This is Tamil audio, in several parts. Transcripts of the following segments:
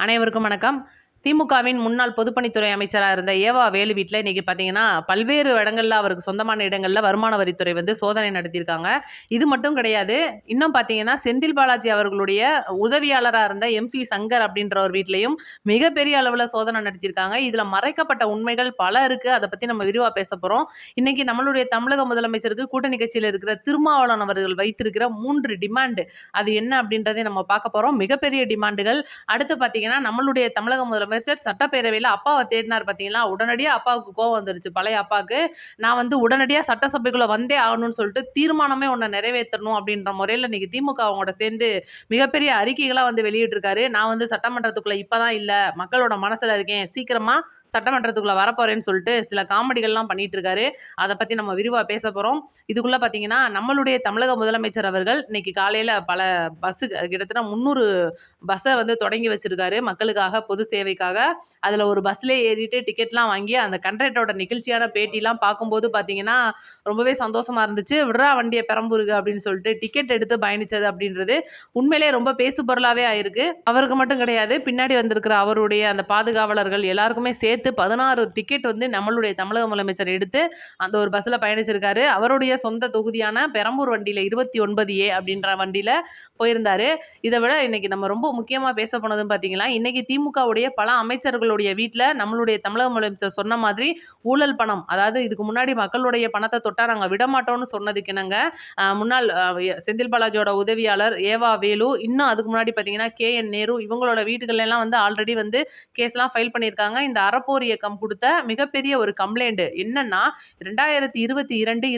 அனைவருக்கும் வணக்கம். திமுகவின் முன்னாள் பொதுப்பணித்துறை அமைச்சரா இருந்த ஏவா வேலு வீட்ல இன்னைக்கு பார்த்தீங்கன்னா, பல்வேறு இடங்கள்ல அவருக்கு சொந்தமான இடங்கள்ல வருமான வரித்துறை வந்து சோதனை நடத்தியிருக்காங்க. இது மட்டும் கிடையாது. இன்னும் பார்த்தீங்கன்னா, செந்தில் பாலாஜி அவர்களுடைய உதவியாளரா இருந்த எம்.சி. சங்கர் அப்படின்றவர் வீட்லயும் மிகப்பெரிய அளவுல சோதனை நடத்தியிருக்காங்க. இதுல மறைக்கப்பட்ட உண்மைகள் பல இருக்கு. அத பத்தி நம்ம விரிவா பேசப் போறோம். இன்னைக்கு நம்மளுடைய தமிழக முதலமைச்சருக்கு கூட்டணி கட்சியில இருக்கிற திருமாவளவன் அவர்கள் வைத்திருக்கிற 3 டிமாண்ட் அது என்ன அப்படின்றதையும் நம்ம பார்க்க போறோம். மிகப்பெரிய டிமாண்டுகள். அடுத்து பார்த்தீங்கன்னா, நம்மளுடைய தமிழக முதலமைச்சர் சட்டப்பேரவையில அப்பாவ தேடினார் பார்த்தீங்களா, உடனடியா அப்பாவுக்கு கோவம் வந்துருச்சு. பழைய அப்பாவுக்கு, நான் வந்து உடனடியா சட்டசபைக்குள்ள வந்தே ஆகணும்னு சொல்லிட்டு தீர்மானமே ஒண்ண நிறைவேற்றணும் அப்படின்ற முறையில இன்னைக்கு திமுக அவங்களோட சேர்ந்து மிகப்பெரிய அறிக்கைகளா வந்து வெளியிட்டிருக்காரு. நான் வந்து சட்டமன்றத்துக்குள்ள இப்பதான் இல்ல, மக்களோட மனசுல இருக்கேன். சீக்கிரமா சட்டமன்றத்துக்குள்ள வரப்போறேன்னு சொல்லிட்டு சில காமெடிகள்லாம் பண்ணிட்டு இருக்காரு. அத பத்தி நம்ம விரிவா பேசப் போறோம். இதுக்குள்ள பார்த்தீங்கன்னா, நம்மளுடைய தமிழக முதலமைச்சர் அவர்கள் இன்னைக்கு காலையில பல பஸ் கிட்டத்தட்ட 300 பஸ்ஸ வந்து தொடங்கி வச்சிருக்காரு மக்களுக்காக, பொது சேவைக்காக. அதுல ஒரு பஸ்லயே ஏறிட்டு டிக்கெட்லாம் வாங்கி அந்த கண்டக்டரோட நிகழ்ச்சியான பேட்டிலாம் பார்க்கும்போது பார்த்தீங்கன்னா, ரொம்பவே சந்தோஷமா இருந்துச்சு. "விட்றா வண்டிய பெரம்பூருக்கு" அப்படின்னு சொல்லிட்டு டிக்கெட் எடுத்து பயணிச்சது அப்படின்றது உண்மையிலேயே ரொம்ப பேசு பொருளாவே ஆயிருக்கு. அவருக்கு மட்டும் கிடையாது, பின்னாடி வந்திருக்கிற அவருடைய அந்த பாதுகாவலர்கள் எல்லாருக்குமே சேர்த்து 16 டிக்கெட் வந்து நம்மளுடைய தமிழக முதலமைச்சர் எடுத்து அந்த ஒரு பஸ்ல பயணிச்சிருக்காரு. அவருடைய சொந்த தொகுதியான பெரம்பூர் வண்டியில 29A அப்படின்ற வண்டியில போயிருந்தாரு. இத விட இன்னைக்கு நம்ம ரொம்ப முக்கியமா பேச போனதுன்னு பார்த்தீங்கன்னா, இன்னைக்கு திமுகவுடைய பல அமைச்சர்களுடைய வீட்ல நம்மளுடைய தமிழக முதலமைச்சர் சொன்ன மாதிரி ஊழல் பணம், அதாவது இதுக்கு முன்னாடி மக்களுடைய பணத்த தொட்டா நாங்க விடமாட்டோம்னு சொன்னதுக்கு இணங்க, முன்னாள் செந்தில் பாலாஜியோட உதவியாளர் ஏவா வேலு, இன்னும் அதுக்கு முன்னாடி பார்த்தீங்கன்னா கே.என். நேரு இவங்களோட வீட்டுகள்ல எல்லாம் வந்து ஆல்ரெடி வந்து கேஸ்லாம் ஃபைல் பண்ணியிருக்காங்க. இந்த அறப்போர் இயக்கம் குடுத்த மிகப்பெரிய ஒரு கம்ப்ளைண்ட் என்னன்னா, 2022,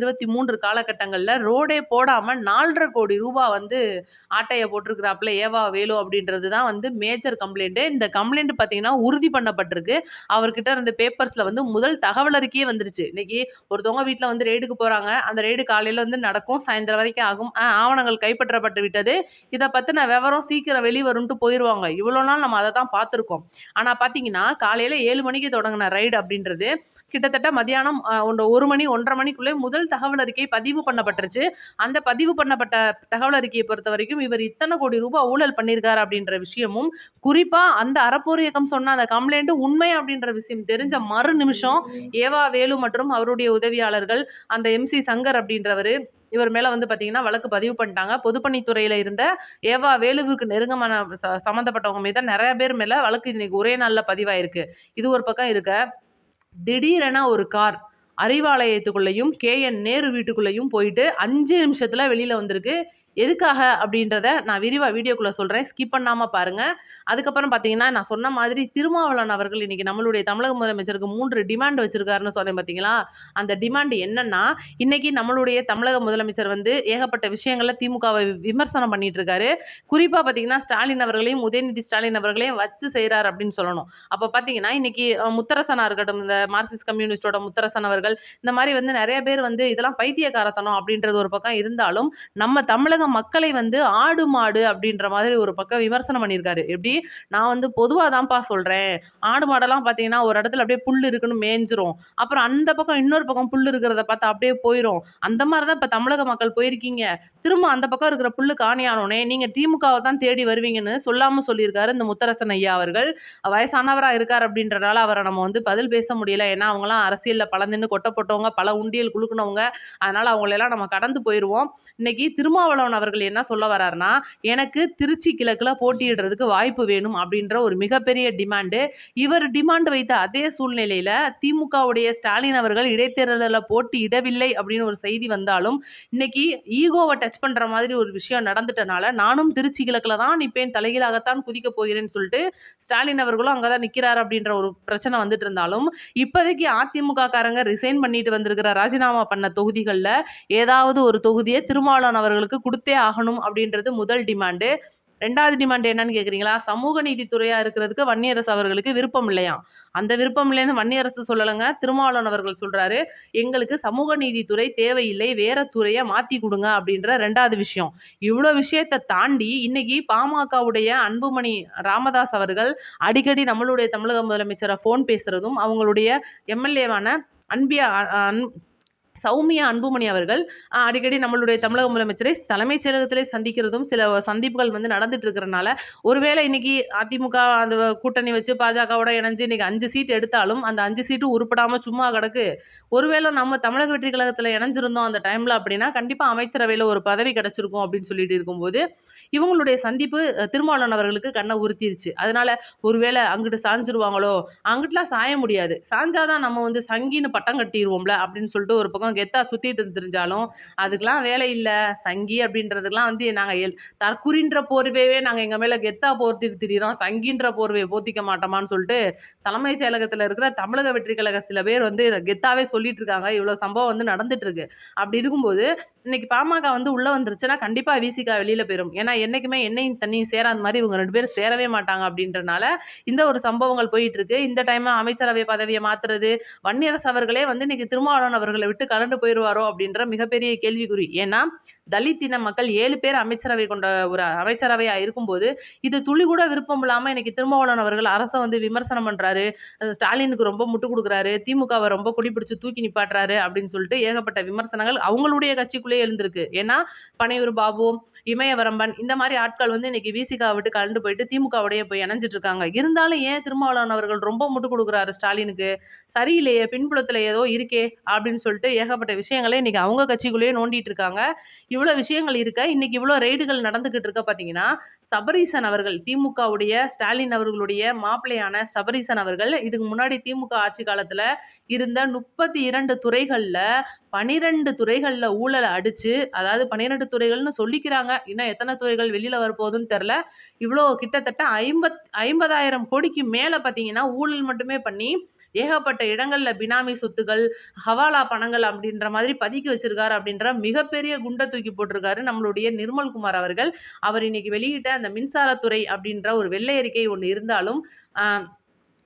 23 காலகட்டங்கள்ல ரோடே போடாம 4,50 கோடி ரூபாய் வந்து ஆட்டைய போட்டிருக்கிறாப்புல ஏவா வேலு அப்படின்றது தான் வந்து மேஜர் கம்ப்ளைண்ட். இந்த கம்ப்ளைண்ட் பார்த்தீங்கன்னா உறுதி பண்ணப்பட்டிருக்கு. அவர்கிட்ட இருந்த பேப்பர்ஸ்ல வந்து முதல் தகவல் அறிக்கையே வந்துருச்சு. இன்னைக்கு ஒருத்தவங்க வீட்ல வந்து ரெய்டுக்கு போறாங்க. அந்த ரெய்டு காலையில வந்து நடக்கும், சாயந்தரம் வரைக்கும் ஆகும். ஆவணங்கள் கைப்பற்றப்பட்டு விட்டது. இத பத்தின விவரம் சீக்கிரம் வெளிவரும்ன்ட்டு போயிருவாங்க. இவ்வளோ நாள் நம்ம அத தான் பார்த்துருக்கோம். ஆனா பார்த்தீங்கன்னா, காலையில 7 மணிக்கு தொடங்குன ரைடு அப்படின்றது கிட்டத்தட்ட மதியானம் 1 மணி 1:30 மணிக்குள்ளே முதல் தகவல் அறிக்கை பதிவு பண்ணப்பட்டுருச்சு. அந்த பதிவு பண்ணப்பட்ட தகவல் அறிக்கையை பொறுத்தவரைக்கும் இவர் இத்தனை கோடி ரூபாய் ஊழல் பண்ணியிருக்காரு அப்படின்ற விஷயமும், குறிப்பா அந்த அறப்போர் இயக்கம் சொன்ன அந்த கம்ப்ளைண்ட் உண்மை அப்படின்ற விஷயம் தெரிஞ்ச மறு நிமிஷம் ஏவா வேலு மற்றும் அவருடைய உதவியாளர்கள் அந்த எம்.சி. சங்கர் அப்படின்றவரு இவர் மேல வந்து பார்த்தீங்கன்னா வழக்கு பதிவு பண்ணிட்டாங்க. பொதுப்பணித்துறையில இருந்த ஏவா வேலுவுக்கு நெருக்கமான சம்மந்தப்பட்டவங்க மீது நெறைய பேர் மேல வழக்கு இன்னைக்கு ஒரே நாள்ல பதிவாயிருக்கு. இது ஒரு பக்கம் இருக்க, திடீரென ஒரு கார் அறிவாலயத்துக்குள்ளேயும் கே.என். நேரு வீட்டுக்குள்ளேயும் போயிட்டு 5 நிமிஷத்துல வெளியில வந்திருக்கு. எதுக்காக அப்படின்றத நான் விரிவா வீடியோக்குள்ள சொல்றேன். ஸ்கிப் பண்ணாம பாருங்க. அதுக்கப்புறம் பார்த்தீங்கன்னா, நான் சொன்ன மாதிரி திருமாவளவன் அவர்கள் இன்னைக்கு நம்மளுடைய தமிழக முதலமைச்சருக்கு 3 டிமாண்ட் வச்சிருக்காருன்னு சொன்னேன் பார்த்தீங்களா? அந்த டிமாண்ட் என்னன்னா, இன்னைக்கு நம்மளுடைய தமிழக முதலமைச்சர் வந்து ஏகப்பட்ட விஷயங்கள்ல திமுகவை விமர்சனம் பண்ணிட்டு இருக்காரு. குறிப்பா பார்த்தீங்கன்னா, ஸ்டாலின் அவர்களையும், உதயநிதி ஸ்டாலின் அவர்களையும் வச்சு செய்றார் அப்படின்னு சொல்லணும். அப்ப பார்த்தீங்கன்னா, இன்னைக்கு முத்தரசனா இருக்கட்டும், இந்த மார்க்சிஸ்ட் கம்யூனிஸ்டோட முத்தரசன் அவர்கள், இந்த மாரி வந்து நெறைய பேர் வந்து இதெல்லாம் பைத்தியக்காரத்தனம் அப்படின்றது ஒரு பக்கம் இருந்தாலும், நம்ம தமிழக மக்களை வந்து ஆடு, மாடு அப்படின்ற மாதிரி ஒரு பக்கம் விமர்சனம் பண்ணியிருக்காரு. எப்படி? நான் வந்து பொதுவா தான்ப்பா சொல்றேன். ஆடு, மாடெல்லாம் பார்த்தீங்கன்னா, ஒரு இடத்துல அப்படியே புல் இருக்குன்னு மேய்ஞ்சிரும். அப்புறம் அந்த பக்கம் இன்னொரு பக்கம் புல் இருக்கிறத பார்த்தா அப்படியே போயிரும். அந்த மாரி தான் இப்ப தமிழக மக்கள் போயிருக்கீங்க. திரும்ப அந்த பக்கம் இருக்கிற புல்லு காணியானோனே, நீங்க திமுகவ தான் தேடி வருவீங்கன்னு சொல்லாம சொல்லியிருக்காரு இந்த முத்தரசன் ஐயா அவர்கள். வயசானவரா இருக்கார் அப்படின்றனால அவர நம்ம வந்து பதில் பேச முடியல. ஏன்னா, அவங்கலாம் அரசியல்ல பலந்துன்னு கொட்ட போட்டவங்க, பல உண்டியல் குலுக்குனவங்க. அதனால அவங்களெல்லாம் நம்ம கடந்து போயிருவோம். இன்னைக்கு திருமாவளவன் அவர்கள் என்ன சொல்ல வராருன்னா, எனக்கு திருச்சி கிழக்குல போட்டியிடுறதுக்கு வாய்ப்பு வேணும் அப்படின்ற ஒரு மிகப்பெரிய டிமாண்டு. இவர் டிமாண்ட் வைத்த அதே சூழ்நிலையில திமுகவுடைய ஸ்டாலின் அவர்கள் இடைத்தேர்தல்ல போட்டியிடவில்லை அப்படின்னு ஒரு செய்தி வந்தாலும், இன்னைக்கு ஈகோவ டச் பண்ற மாதிரி ஒரு விஷயம் நடந்துட்டனால, நானும் திருச்சி கிழக்குல தான் நிப்பேன், தலைகீழாகத்தான் குதிக்க போகிறேன்னு சொல்லிட்டு ஸ்டாலின் அவர்களும் அங்க தான் நிக்கிறாரு அப்படின்ற ஒரு பிரச்சனை வந்துட்டு இருந்தாலும், இப்போதைக்கு அதிமுக காரங்க ரிசைன் பண்ணிட்டு வந்திருக்கிற ராஜினாமா பண்ண தொகுதிகள்ல ஏதாவது ஒரு தொகுதியை திருமாவளவன் அவர்களுக்கு குடுத்தே ஆகணும் அப்படின்றது முதல் டிமாண்டு. 2வது டிமாண்ட் என்னன்னு கேட்குறீங்களா? சமூக நீதித்துறையா இருக்கிறதுக்கு வன்னியரசு அவர்களுக்கு விருப்பம் இல்லையாம். அந்த விருப்பம் இல்லைன்னு வன்னியரசு சொல்லலங்க. திருமாவளவன் அவர்கள் சொல்றாரு, "எங்களுக்கு சமூக நீதித்துறை தேவையில்லை. வேற துறைய மாத்தி குடுங்க" அப்படின்ற 2வது விஷயம். இவ்ளோ விஷயத்த தாண்டி இன்னைக்கு பாமகவுடைய அன்புமணி ராமதாஸ் அவர்கள் அடிக்கடி நம்மளுடைய தமிழக முதலமைச்சர ஃபோன் பேசுறதும், அவங்களுடைய எம்.எல்.ஏவான அன்பியா சௌமியா அன்புமணி அவர்கள் அடிக்கடி நம்மளுடைய தமிழக முதலமைச்சரை தலைமைச் செயலகத்திலே சந்திக்கிறதும் சில சந்திப்புகள் வந்து நடந்துட்டு இருக்கிறனால, ஒருவேளை இன்னைக்கு அதிமுக அந்த கூட்டணி வச்சு பாஜகவோட இணைஞ்சு இன்னைக்கு 5 சீட் எடுத்தாலும், அந்த 5 சீட்டும் உருப்படாம சும்மா கிடக்கு. ஒருவேளை நம்ம தமிழக வெற்றி கழகத்தில இணைஞ்சிருந்தோம் அந்த டைம்ல அப்படின்னா, கண்டிப்பா அமைச்சரவையில ஒரு பதவி கிடைச்சிருக்கும் அப்படின்னு சொல்லிட்டு இருக்கும்போது, இவங்களுடைய சந்திப்பு திருமாவளவன் அவர்களுக்கு கண்ண உறுத்திருச்சு. அதனால ஒருவேளை அங்கிட்டு சாஞ்சிருவாங்களோ, அங்கிட்டுலாம் சாய முடியாது. சாஞ்சா தான் நம்ம வந்து சங்கின்னு பட்டம் கட்டிருவோம்ல அப்படின்னு சொல்லிட்டு ஒரு பக்கம் கெத்தா சுத்திட்டு திரிஞ்சாலும், அதுக்கெல்லாம் வேலை இல்ல. சங்கி அப்படின்றதுக்கெல்லாம் வந்து நாங்க தற்குறின்ற போர்வையவே நாங்க எங்க மேல கெத்தா போர்த்திட்டு திரியிறோம். சங்கின்ற போர்வைய போத்திக்க மாட்டோமான்னு சொல்லிட்டு, தலைமைச் செயலகத்துல இருக்கிற தமிழக வெற்றி கழக சில பேர் வந்து இத கெத்தாவே சொல்லிட்டு இருக்காங்க. இவ்வளோ சம்பவம் வந்து நடந்துட்டு இருக்கு. அப்படி இருக்கும்போது, இன்னைக்கு பாமக வந்து உள்ள வந்துருச்சுன்னா, கண்டிப்பா விசிக வெளியில போயிரும். ஏன்னா, என்னைக்குமே எண்ணெயும் தண்ணியும் சேராத மாரி இவங்க 2 பேரும் சேரவே மாட்டாங்க அப்படின்றனால, இந்த ஒரு சம்பவங்கள் போயிட்டு இருக்கு. இந்த டைம்ல அமைச்சரவை பதவிய மாத்துறது, வன்னியரசு அவர்களே வந்து இன்னைக்கு திருமாவளவன் அவர்கள விட்டு கலண்டு போயிருவாரோ அப்படின்ற மிகப்பெரிய கேள்விக்குறி. ஏன்னா, தலித் இன மக்கள் 7 பேர் அமைச்சரவை கொண்ட ஒரு அமைச்சரவையா இருக்கும்போது, இது துளி கூட விருப்பம் இல்லாம இன்னைக்கு திருமாவளவன் அவர்கள் அரச வந்து விமர்சனம் பண்றாரு. ஸ்டாலினுக்கு ரொம்ப முட்டு குடுக்குறாரு. திமுகவ ரொம்ப கொடி பிடிச்சு தூக்கி நிப்பாட்டுறாரு அப்படின்னு சொல்லிட்டு ஏகப்பட்ட விமர்சனங்கள் அவங்களுடைய கட்சிக்குள்ளேயே எழுந்திருக்கு. ஏன்னா, பனையூர் பாபு, இமயவரம்பன் இந்த மாரி ஆட்கள் வந்து இன்னைக்கு விசிக விட்டு கலந்து போயிட்டு திமுகவோடயே போய் இணைஞ்சிட்டு இருக்காங்க. இருந்தாலும் ஏன் திருமாவளவன் அவர்கள் ரொம்ப முட்டு குடுக்குறாரு ஸ்டாலினுக்கு? சரியில்லையே, பின்புலத்துல ஏதோ இருக்கே அப்படின்னு சொல்லிட்டு ஏகப்பட்ட விஷயங்கள இன்னைக்கு அவங்க கட்சிக்குள்ளேயே நோண்டிட்டு இருக்காங்க. இவ்வளோ விஷயங்கள் இருக்க, இன்னைக்கு இவ்வளோ ரெய்டுகள் நடந்துகிட்டு இருக்க பார்த்தீங்கன்னா, சபரீசன் அவர்கள் திமுகவுடைய ஸ்டாலின் அவர்களுடைய மாப்பிள்ளையான சபரீசன் அவர்கள் இதுக்கு முன்னாடி திமுக ஆட்சி காலத்துல இருந்த 32 துறைகள்ல 12 துறைகள்ல ஊழல அடிச்சு, அதாவது 12 துறைகள்னு சொல்லிக்கிறாங்க. இன்னும் எத்தன துறைகள் வெளியில வரப்போகுதுன்னு தெரியல. இவ்வளோ கிட்டத்தட்ட 50,000 கோடிக்கு மேல பார்த்தீங்கன்னா, ஊழல் மட்டுமே பண்ணி ஏகப்பட்ட இடங்கள்ல பினாமி சொத்துகள், ஹவாலா பணங்கள் அப்படின்ற மாதிரி பதுக்கி வச்சிருக்காரு அப்படின்ற மிகப்பெரிய குண்ட தூக்கி போட்டிருக்காரு நம்மளுடைய நிர்மல்குமார் அவர்கள். அவர் இன்னைக்கு வெளியிட்ட அந்த மின்சாரத்துறை அப்படின்ற ஒரு வெள்ளை அறிக்கை ஒண்ணு இருந்தாலும், அ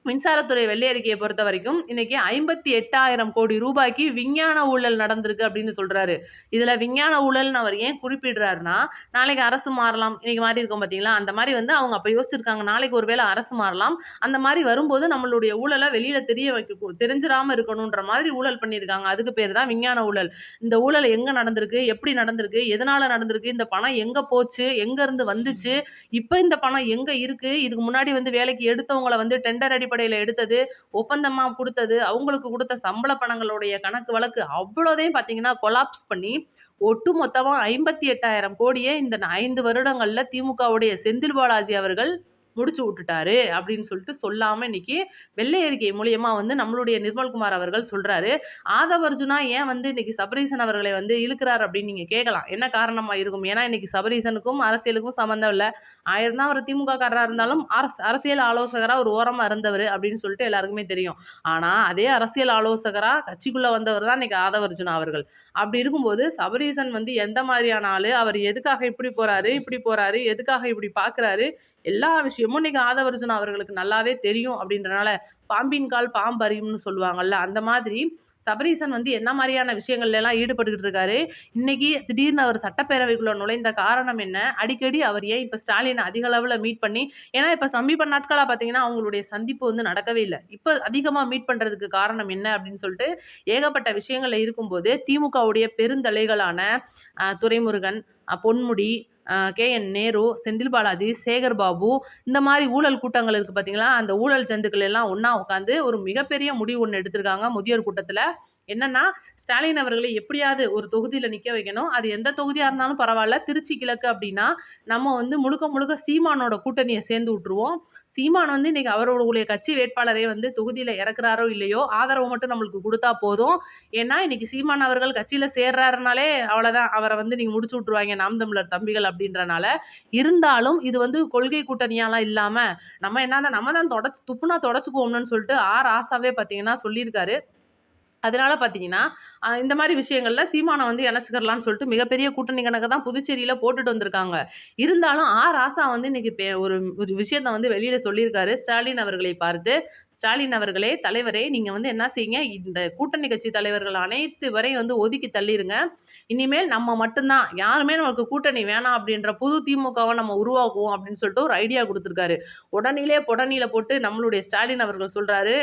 மின்சாரத்துறை வெள்ளை அறிக்கையை பொறுத்த வரைக்கும் இன்னைக்கு 58,000 கோடி ரூபாய்க்கு விஞ்ஞான ஊழல் நடந்திருக்கு அப்படின்னு சொல்றாரு. இதுல விஞ்ஞான ஊழல்னு அவர் ஏன் குறிப்பிடுறாருன்னா, நாளைக்கு அரசு மாறலாம். இன்னைக்கு மாறி இருக்கோம் பார்த்தீங்களா? அந்த மாரி வந்து அவங்க அப்ப யோசிச்சிருக்காங்க. நாளைக்கு ஒரு வேளை அரசு மாறலாம். அந்த மாரி வரும்போது நம்மளுடைய ஊழல வெளியில தெரிய தெரிஞ்சிராம இருக்கணுன்ற மாதிரி ஊழல் பண்ணியிருக்காங்க. அதுக்கு பேரு தான் விஞ்ஞான ஊழல். இந்த ஊழல் எங்க நடந்திருக்கு? எப்படி நடந்திருக்கு? எதனால நடந்திருக்கு? இந்த பணம் எங்க போச்சு? எங்க இருந்து வந்துச்சு? இப்ப இந்த பணம் எங்க இருக்கு? இதுக்கு முன்னாடி வந்து வேலைக்கு எடுத்தவங்கள வந்து டெண்டர் அடிப்படையில எடுத்தது, ஒப்பந்தமா குடுத்தது, அவங்களுக்கு குடுத்த சம்பள பணங்களுடைய கணக்கு வழக்கு அவ்வளோதையும் பார்த்தீங்கன்னா, கொலாப்ஸ் பண்ணி ஒட்டுமொத்தமா 58,000 கோடிய இந்த 5 வருடங்கள்ல திமுகவுடைய செந்தில் பாலாஜி அவர்கள் முடிச்சு விட்டுட்டாரு அப்படின்னு சொல்லிட்டு சொல்லாம இன்னைக்கு வெள்ளை அறிக்கை மூலியமா வந்து நம்மளுடைய நிர்மல்குமார் அவர்கள் சொல்றாரு. ஆதவ அர்ஜுனா ஏன் வந்து இன்னைக்கு சபரீசன் அவர்களை வந்து இழுக்கிறார் அப்படின்னு நீங்க கேட்கலாம். என்ன காரணமா இருக்கும்? ஏன்னா இன்னைக்கு சபரீசனுக்கும் அரசியலுக்கும் சம்மந்தம் இல்ல. 1000 தான் அவர் திமுக காரரா இருந்தாலும் அரசியல் ஆலோசகரா ஒரு ஓரமா இருந்தவர் அப்படின்னு சொல்லிட்டு எல்லாருக்குமே தெரியும். ஆனா அதே அரசியல் ஆலோசகரா கட்சிக்குள்ள வந்தவர் தான் இன்னைக்கு ஆதவ அர்ஜுனா அவர்கள். அப்படி இருக்கும்போது சபரீசன் வந்து எந்த மாதிரியான ஆளு? அவர் எதுக்காக இப்படி போறாரு? இப்படி போறாரு? எதுக்காக இப்படி பார்க்குறாரு? எல்லா விஷயமும் இன்னைக்கு ஆதவர்ஜுனா அவர்களுக்கு நல்லாவே தெரியும் அப்படின்றனால, பாம்பின் கால் பாம்பு அறியும்னு சொல்லுவாங்கல்ல, அந்த மாதிரி சபரீசன் வந்து என்ன மாரியான விஷயங்கள்ல எல்லாம் ஈடுபட்டுக்கிட்டு இருக்காரு. இன்னைக்கு திடீர்னு அவர் சட்டப்பேரவைக்குள்ள நுழைந்த காரணம் என்ன? அடிக்கடி அவர் ஏன் இப்ப ஸ்டாலின அதிக அளவுல மீட் பண்ணி ஏன்னா இப்ப சமீப நாட்களா பார்த்தீங்கன்னா, அவங்களுடைய சந்திப்பு வந்து நடக்கவே இல்ல. இப்ப அதிகமா மீட் பண்றதுக்கு காரணம் என்ன அப்படின்னு சொல்லிட்டு ஏகப்பட்ட விஷயங்கள்ல இருக்கும்போது, திமுகவுடைய பெருந்தலைகளான துரைமுருகன், பொன்முடி, கே.என். நேரு, செந்தில் பாலாஜி, சேகர் பாபு இந்த மாரி ஊழல் கூட்டங்கள் இருக்கு பார்த்தீங்களா? அந்த ஊழல் ஜந்துக்கள் எல்லாம் ஒண்ணா உட்காந்து ஒரு மிகப்பெரிய முடிவு ஒண்ணு எடுத்திருக்காங்க முதியோர் கூட்டத்துல. என்னன்னா, ஸ்டாலின் அவர்களை எப்படியாவது ஒரு தொகுதியில நிக்க வைக்கணும். அது எந்த தொகுதியா இருந்தாலும் பரவால்ல. திருச்சி கிழக்கு அப்படின்னா, நம்ம வந்து முழுக்க முழுக்க சீமானோட கூட்டணிய சேர்ந்து விட்டுருவோம். சீமான் வந்து இன்னைக்கு அவர்களுடைய கட்சி வேட்பாளரை வந்து தொகுதியில இறக்குறாரோ இல்லையோ, ஆதரவு மட்டும் நம்மளுக்கு குடுத்தா போதும். ஏன்னா, இன்னைக்கு சீமான் அவர்கள் கட்சியில சேர்றாருனாலே அவ்வளோதான். அவர வந்து நீங்க முடிச்சு விட்டுருவாய்ங்க நாம் தமிழர் தம்பிகள் அப்படின்றனால. இருந்தாலும் இது வந்து கொள்கை கூட்டணியாலாம் இல்லாம, நம்ம தான் துப்புனா தொடச்சுக்குவோம்னு சொல்லிட்டு ராசாவே பார்த்தீங்கன்னா சொல்லியிருக்காரு. அதனால பார்த்தீங்கன்னா, இந்த மாரி விஷயங்கள்ல சீமான வந்து இணைச்சுக்கிறலான்னு சொல்லிட்டு மிகப்பெரிய கூட்டணி கணக்க தான் புதுச்சேரியில போட்டுட்டு வந்திருக்காங்க. இருந்தாலும் ராசா வந்து இன்னைக்கு ஒரு ஒரு விஷயத்த வந்து வெளியில சொல்லியிருக்காரு. ஸ்டாலின் அவர்களை பார்த்து, "ஸ்டாலின் அவர்களே, தலைவரே நீங்க வந்து என்ன செய்யுங்க, இந்த கூட்டணி கட்சி தலைவர்கள் அனைத்து வரையும் வந்து ஒதுக்கி தள்ளிருங்க. இனிமேல் நம்ம மட்டும் தான். யாருமே நமக்கு கூட்டணி வேணாம் அப்படின்ற புது திமுகவ நம்ம உருவாக்குவோம்." அப்படின்னு சொல்லிட்டு ஒரு ஐடியா குடுத்திருக்காரு. உடனிலே பொடனில போட்டு நம்மளுடைய ஸ்டாலின் அவர்கள் சொல்றாரு,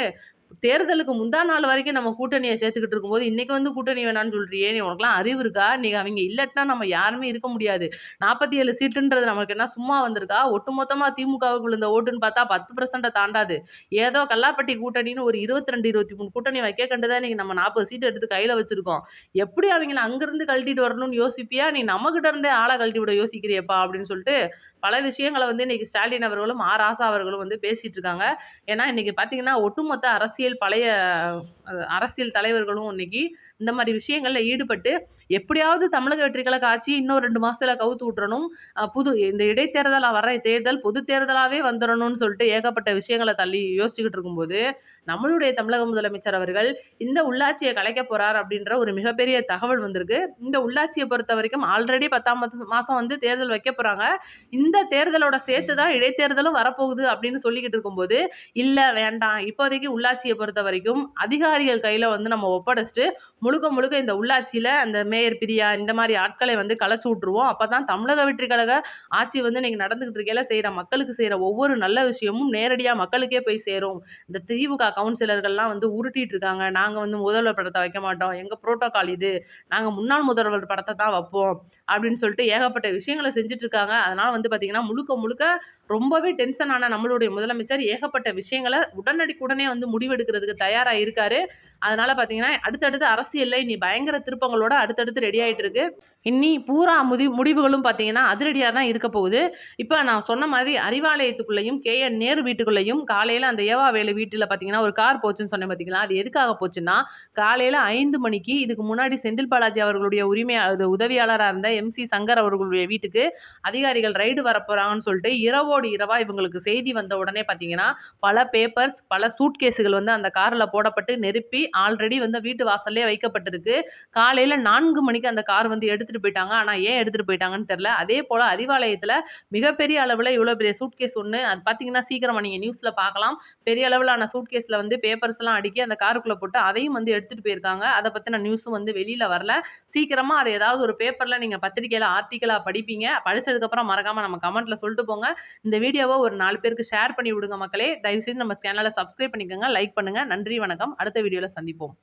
தேர்தலுக்கு முந்தா நாள் வரைக்கும் நம்ம கூட்டணிய சேர்த்துக்கிட்டு இருக்கும்போது, இன்னைக்கு வந்து கூட்டணி வேணான்னு சொல்றியே! நீ உனக்கெல்லாம் அறிவு இருக்கா? இன்னைக்கு அவைங்க இல்லாட்டினா நம்ம யாருமே இருக்க முடியாது. 47 சீட்டுன்றது நமக்கு என்ன சும்மா வந்திருக்கா? ஒட்டுமொத்தமா திமுகவுக்கு விழுந்த ஓட்டுன்னு பார்த்தா 10% தாண்டாது. ஏதோ கல்லாப்பட்டி கூட்டணின்னு ஒரு 22, 23 கூட்டணி வைக்க கண்டு தான் இன்னைக்கு நம்ம 40 சீட் எடுத்து கையில வச்சிருக்கோம். எப்படி அவைங்கள அங்கிருந்து கழட்டிட்டு வரணும்னு யோசிப்பியா? நீ நம்மகிட்ட இருந்தே ஆள கழட்டி விட யோசிக்கிறியேப்பா! அப்படின்னு சொல்லிட்டு பல விஷயங்கள வந்து இன்னைக்கு ஸ்டாலின் அவர்களும், ராசா அவர்களும் வந்து பேசிட்டு இருக்காங்க. ஏன்னா, இன்னைக்கு பார்த்தீங்கன்னா, ஒட்டுமொத்த பழைய அரசியல் தலைவர்களும் இன்னைக்கு இந்த மாரி விஷயங்கள்ல ஈடுபட்டு, எப்படியாவது தமிழக வெற்றி கழக ஆட்சிய இன்னும் 2 மாசத்துல கவுத்து விட்டுறணும். இந்த இடைத்தேர்தலா வர தேர்தல் பொது தேர்தலாவே வந்துரணும்னு சொல்லிட்டு ஏகப்பட்ட விஷயங்கள தள்ளி யோசிச்சுக்கிட்டு இருக்கும்போது, நம்மளுடைய தமிழக முதலமைச்சர் அவர்கள் இந்த உள்ளாட்சிய கலைக்க போறார் அப்படின்ற ஒரு மிகப்பெரிய தகவல் வந்திருக்கு. இந்த உள்ளாட்சிய பொறுத்தவரைக்கும் ஆல்ரெடி 10ஆம் மாசம் வந்து தேர்தல் வைக்க போறாங்க. இந்த தேர்தலோட சேர்த்து தான் இடைத்தேர்தலும் வரப்போகுது அப்படின்னு சொல்லிக்கிட்டு இருக்கும்போது, இல்ல வேண்டாம். இப்போதைக்கு உள்ளாட்சிய பொறுத்தவரைக்கும் அதிகாரிகள் கையில வந்து நம்ம ஒப்படைச்சுட்டு, முழுக்க முழுக்க இந்த உள்ளாட்சியில அந்த மேயர் பிரியா இந்த மாரி ஆட்களை வந்து கலச்சு விட்டுருவோம். அப்பதான் தமிழக வெற்றி கழக ஆட்சி வந்து இன்னைக்கு நடந்துகிட்டு இருக்கையில மக்களுக்கு செய்ற ஒவ்வொரு நல்ல விஷயமும் நேரடியா மக்களுக்கே போய் சேரும். இந்த திமுக கவுன்சிலர்கள்லாம் வந்து உருட்டிட்டு இருக்காங்க. நாங்க வந்து முதல்வர் படத்த வைக்க மாட்டோம். எங்க புரோட்டோகால் இது. நாங்க முன்னாள் முதல்வர் படத்த தான் வைப்போம். அப்படின்னு சொல்லிட்டு ஏகப்பட்ட விஷயங்கள செஞ்சுட்டு இருக்காங்க. அதனால வந்து பார்த்தீங்கன்னா, முழுக்க முழுக்க ரொம்பவே டென்ஷன் ஆன நம்மளுடைய முதலமைச்சர் ஏகப்பட்ட விஷயங்கள உடனே வந்து முடிவெடுக்கிறதுக்கு தயாரா இருக்காரு. அதனால பார்த்தீங்கன்னா, அடுத்தடுத்து அரசியல்ல இனி பயங்கர திருப்பங்களோட அடுத்தடுத்து ரெடி ஆயிட்டு இருக்கு. இன்னி பூரா முடிவுகளும் பார்த்தீங்கன்னா, அதிரடியா தான் இருக்க போகுது. இப்ப நான் சொன்ன மாதிரி அறிவாலயத்துக்குள்ளேயும், கே.என். நேரு வீட்டுக்குள்ளேயும் காலையில அந்த ஏவா வேலு வீட்டுல பார்த்தீங்கன்னா, ஒரு கார் போச்சுன்னு சொன்னேன் பார்த்தீங்களா? அது எதுக்காக போச்சுன்னா, காலையில 5 மணிக்கு இதுக்கு முன்னாடி செந்தில் பாலாஜி அவர்களுடைய அது உதவியாளரா இருந்த எம்.சி. சங்கர் அவர்களுடைய வீட்டுக்கு அதிகாரிகள் ரைடு வரப்போறாங்கன்னு சொல்லிட்டு இரவோடு இரவா இவங்களுக்கு செய்தி வந்த உடனே பார்த்தீங்கன்னா, பல பேப்பர்ஸ், பல சூட்கேஸுகள் வந்து அந்த கார்ல போடப்பட்டு நிரப்பி ஆல்ரெடி வந்து வீட்டு வாசல்லயே வைக்கப்பட்டிருக்கு. காலையில 4 மணிக்கு அந்த கார் வந்து எடுத்துட்டு போயிட்டாங்க. ஆனா ஏன் எடுத்துட்டு போயிட்டாங்கன்னு தெரியல. அதே போல அறிவாலயத்துல மிகப்பெரிய அளவுல இவ்வளோ பெரிய சூட்கேஸ் ஒண்ணு அது பார்த்தீங்கன்னா, சீக்கிரமா நீங்க நியூஸ்ல பார்க்கலாம். பெரிய அளவிலான சூட்கேஸ்ல வந்து பேப்பர்ஸ்லாம் அடுக்கி அந்த காருக்குள்ள போட்டு அதையும் வந்து எடுத்துட்டு போயிருக்காங்க. அத பத்தின நியூஸும் வந்து வெளியில வரல. சீக்கிரமா அத ஏதாவது ஒரு பேப்பர்ல நீங்க பத்திரிக்கையில ஆர்டிக்கிளா படிப்பீங்க. படிச்சதுக்கப்புறம் மறக்காம நம்ம கமெண்ட்ல சொல்லிட்டு போங்க. இந்த வீடியோவ ஒரு 4 பேருக்கு ஷேர் பண்ணி விடுங்க மக்களே. தயவு செய்து நம்ம சேனல சப்ஸ்கிரைப் பண்ணிக்கோங்க. லைக் பண்ணுங்க. நன்றி, வணக்கம். அடுத்த வீடியோல சந்திப்போம்.